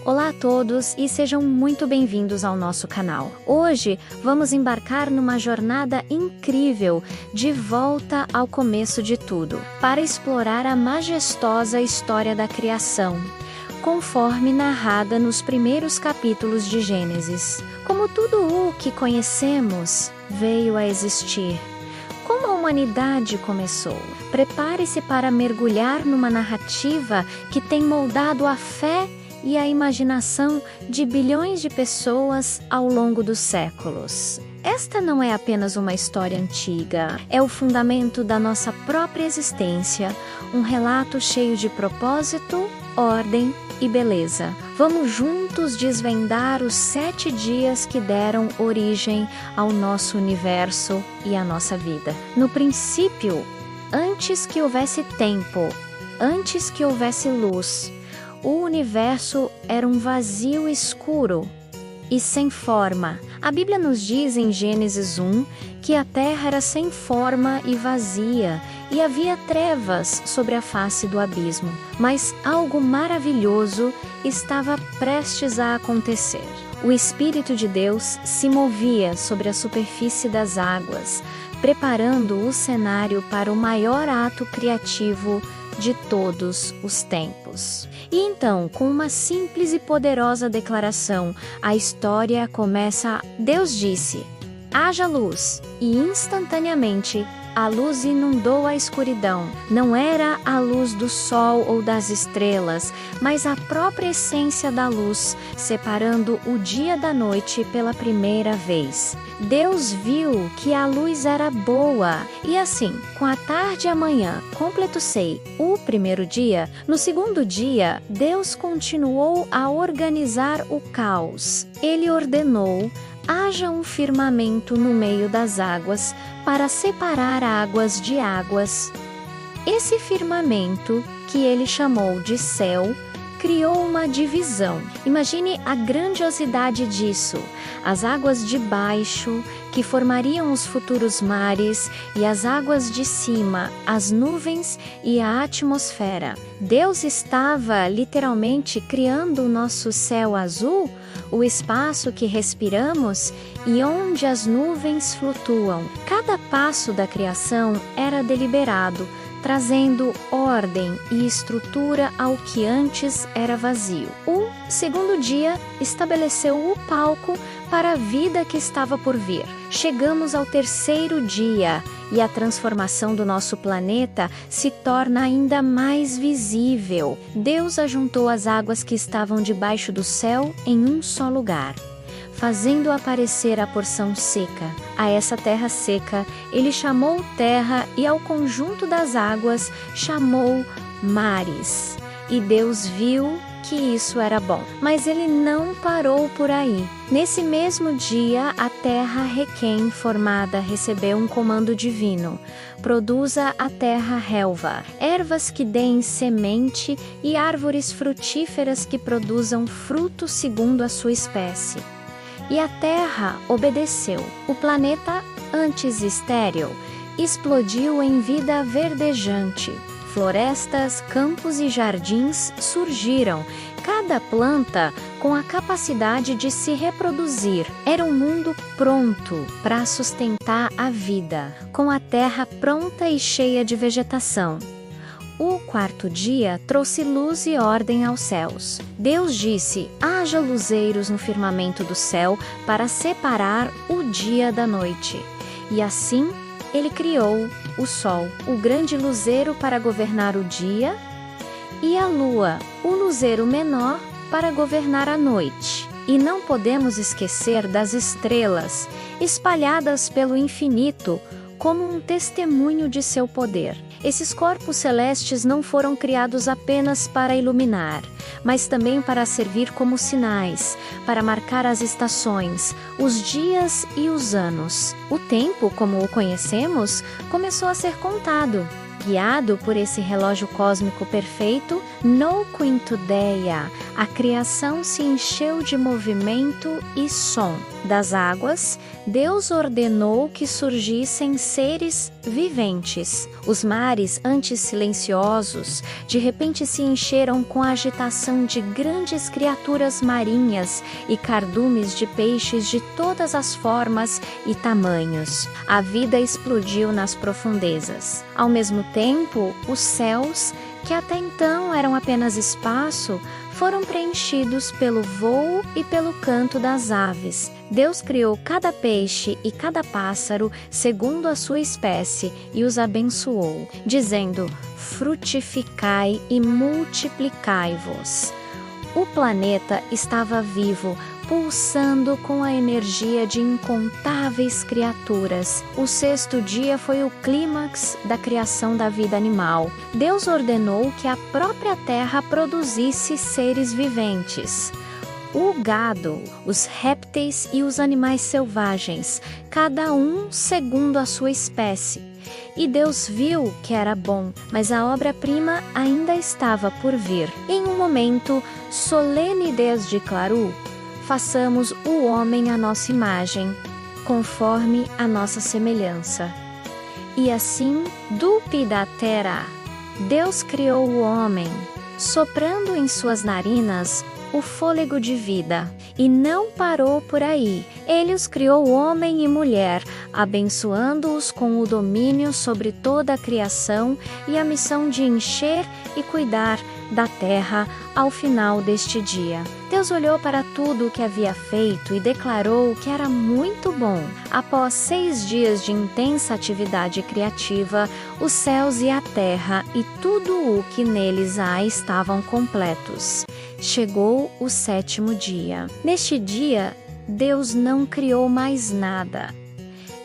Olá a todos e sejam muito bem-vindos ao nosso canal. Hoje vamos embarcar numa jornada incrível de volta ao começo de tudo, para explorar a majestosa história da criação, conforme narrada nos primeiros capítulos de Gênesis. Como tudo o que conhecemos veio a existir. Como a humanidade começou? Prepare-se para mergulhar numa narrativa que tem moldado a fé e a imaginação de bilhões de pessoas ao longo dos séculos. Esta não é apenas uma história antiga, é o fundamento da nossa própria existência, um relato cheio de propósito, ordem e beleza. Vamos juntos desvendar os 7 dias que deram origem ao nosso universo e à nossa vida. No princípio, antes que houvesse tempo, antes que houvesse luz, o universo era um vazio escuro e sem forma. A Bíblia nos diz em Gênesis 1 que a terra era sem forma e vazia e havia trevas sobre a face do abismo. Mas algo maravilhoso estava prestes a acontecer. O Espírito de Deus se movia sobre a superfície das águas, preparando o cenário para o maior ato criativo de todos os tempos. E então, com uma simples e poderosa declaração, a história começa. Deus disse: haja luz, e instantaneamente a luz inundou a escuridão. Não era a luz do sol ou das estrelas, mas a própria essência da luz, separando o dia da noite pela primeira vez. Deus viu que a luz era boa, e assim, com a tarde e a manhã, completou-se o primeiro dia. No segundo dia, Deus continuou a organizar o caos. Ele ordenou: haja um firmamento no meio das águas para separar águas de águas. Esse firmamento, que ele chamou de céu, criou uma divisão. Imagine a grandiosidade disso. As águas de baixo, que formariam os futuros mares, e as águas de cima, as nuvens e a atmosfera. Deus estava literalmente criando o nosso céu azul, o espaço que respiramos e onde as nuvens flutuam. Cada passo da criação era deliberado, trazendo ordem e estrutura ao que antes era vazio. O segundo dia estabeleceu o palco para a vida que estava por vir. Chegamos ao terceiro dia e a transformação do nosso planeta se torna ainda mais visível. Deus ajuntou as águas que estavam debaixo do céu em um só lugar, fazendo aparecer a porção seca. A essa terra seca, ele chamou terra, e ao conjunto das águas chamou mares. E Deus viu que isso era bom. Mas ele não parou por aí. Nesse mesmo dia, a terra Requém formada recebeu um comando divino: produza a terra relva, ervas que deem semente e árvores frutíferas que produzam fruto segundo a sua espécie. E a terra obedeceu. O planeta, antes estéril, explodiu em vida verdejante. Florestas, campos e jardins surgiram, cada planta com a capacidade de se reproduzir. Era um mundo pronto para sustentar a vida, com a terra pronta e cheia de vegetação. O quarto dia trouxe luz e ordem aos céus. Deus disse: haja luzeiros no firmamento do céu para separar o dia da noite. E assim ele criou o sol, o grande luzeiro para governar o dia, e a lua, o luzeiro menor para governar a noite. E não podemos esquecer das estrelas, espalhadas pelo infinito, como um testemunho de seu poder. Esses corpos celestes não foram criados apenas para iluminar, mas também para servir como sinais, para marcar as estações, os dias e os anos. O tempo, como o conhecemos, começou a ser contado. Guiado por esse relógio cósmico perfeito, No quinto dia, a criação se encheu de movimento e som. Das águas, Deus ordenou que surgissem seres viventes. Os mares, antes silenciosos, de repente se encheram com a agitação de grandes criaturas marinhas e cardumes de peixes de todas as formas e tamanhos. A vida explodiu nas profundezas. Ao mesmo tempo, os céus, que até então eram apenas espaço, foram preenchidos pelo voo e pelo canto das aves. Deus criou cada peixe e cada pássaro segundo a sua espécie e os abençoou, dizendo: frutificai e multiplicai-vos. O planeta estava vivo, pulsando com a energia de incontáveis criaturas. O sexto dia foi o clímax da criação da vida animal. Deus ordenou que a própria terra produzisse seres viventes. O gado, os répteis e os animais selvagens, cada um segundo a sua espécie. E Deus viu que era bom, mas a obra-prima ainda estava por vir. Em um momento solene desde claro, façamos o homem à nossa imagem, conforme a nossa semelhança. E assim, dupidatera, Deus criou o homem, soprando em suas narinas o fôlego de vida. E não parou por aí. Ele os criou homem e mulher, abençoando-os com o domínio sobre toda a criação e a missão de encher e cuidar da terra ao final deste dia. Deus olhou para tudo o que havia feito e declarou que era muito bom. Após 6 dias de intensa atividade criativa, os céus e a terra e tudo o que neles há estavam completos. Chegou o 7º dia. Neste dia, Deus não criou mais nada.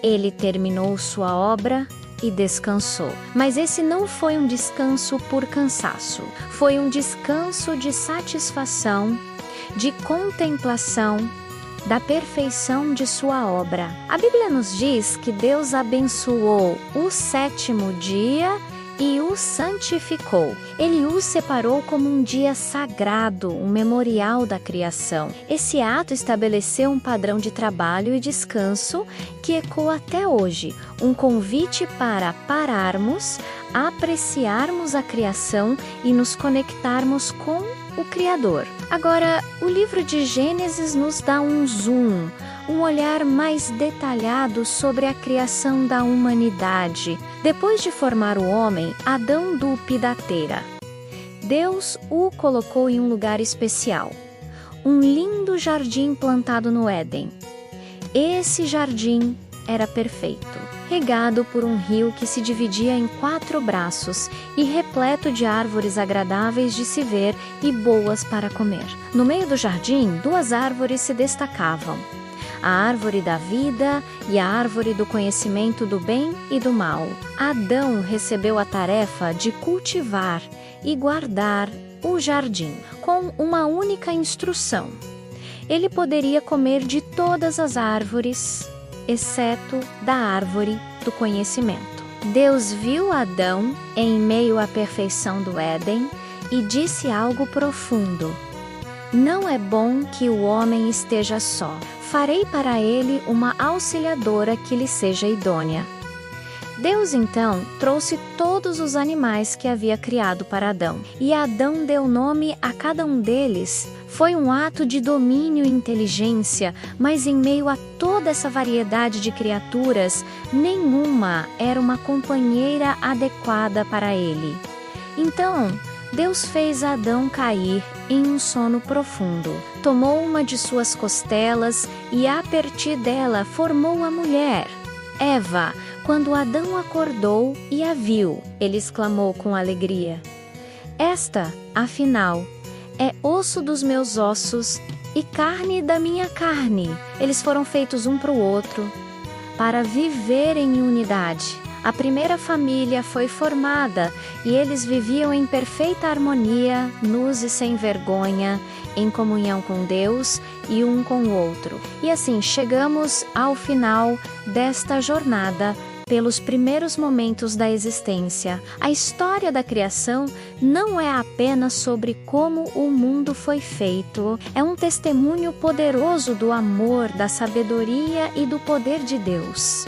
Ele terminou sua obra e descansou. Mas esse não foi um descanso por cansaço. Foi um descanso de satisfação, de contemplação da perfeição de sua obra. A Bíblia nos diz que Deus abençoou o 7º dia e o santificou. Ele o separou como um dia sagrado, um memorial da criação. Esse ato estabeleceu um padrão de trabalho e descanso que ecoa até hoje, um convite para pararmos, apreciarmos a criação e nos conectarmos com o Criador. Agora, o livro de Gênesis nos dá um zoom, um olhar mais detalhado sobre a criação da humanidade. Depois de formar o homem, Adão dupidatera. Deus o colocou em um lugar especial, um lindo jardim plantado no Éden. Esse jardim era perfeito, regado por um rio que se dividia em 4 braços e repleto de árvores agradáveis de se ver e boas para comer. No meio do jardim, 2 árvores se destacavam: a árvore da vida e a árvore do conhecimento do bem e do mal. Adão recebeu a tarefa de cultivar e guardar o jardim, com uma única instrução. Ele poderia comer de todas as árvores, exceto da árvore do conhecimento. Deus viu Adão em meio à perfeição do Éden e disse algo profundo: não é bom que o homem esteja só. Farei para ele uma auxiliadora que lhe seja idônea. Deus então trouxe todos os animais que havia criado para Adão, e Adão deu nome a cada um deles. Foi um ato de domínio e inteligência, mas em meio a toda essa variedade de criaturas, nenhuma era uma companheira adequada para ele. Então, Deus fez Adão cair em um sono profundo. Tomou uma de suas costelas e, a partir dela, formou a mulher, Eva. Quando Adão acordou e a viu, ele exclamou com alegria: esta, afinal, é osso dos meus ossos e carne da minha carne. Eles foram feitos um para o outro, para viver em unidade. A primeira família foi formada e eles viviam em perfeita harmonia, nus e sem vergonha, em comunhão com Deus e um com o outro. E assim chegamos ao final desta jornada pelos primeiros momentos da existência. A história da criação não é apenas sobre como o mundo foi feito, é um testemunho poderoso do amor, da sabedoria e do poder de Deus.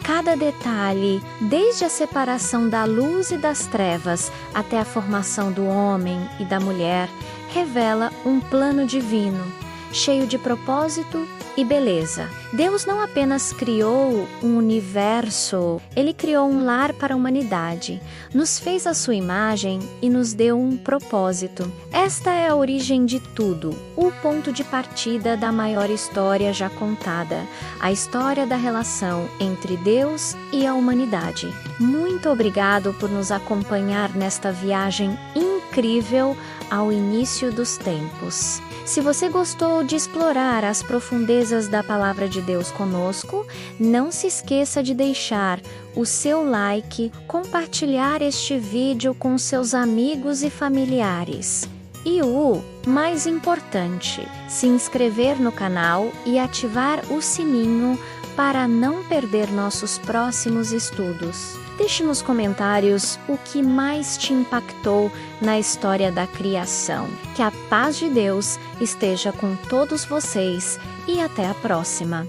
Cada detalhe, desde a separação da luz e das trevas até a formação do homem e da mulher, revela um plano divino, cheio de propósito e beleza. Deus não apenas criou um universo, Ele criou um lar para a humanidade, nos fez à sua imagem e nos deu um propósito. Esta é a origem de tudo, o ponto de partida da maior história já contada, a história da relação entre Deus e a humanidade. Muito obrigado por nos acompanhar nesta viagem incrível ao início dos tempos. Se você gostou de explorar as profundezas da Palavra de Deus conosco, não se esqueça de deixar o seu like, compartilhar este vídeo com seus amigos e familiares. E o mais importante, se inscrever no canal e ativar o sininho para não perder nossos próximos estudos. Deixe nos comentários o que mais te impactou na história da criação. Que a paz de Deus esteja com todos vocês e até a próxima!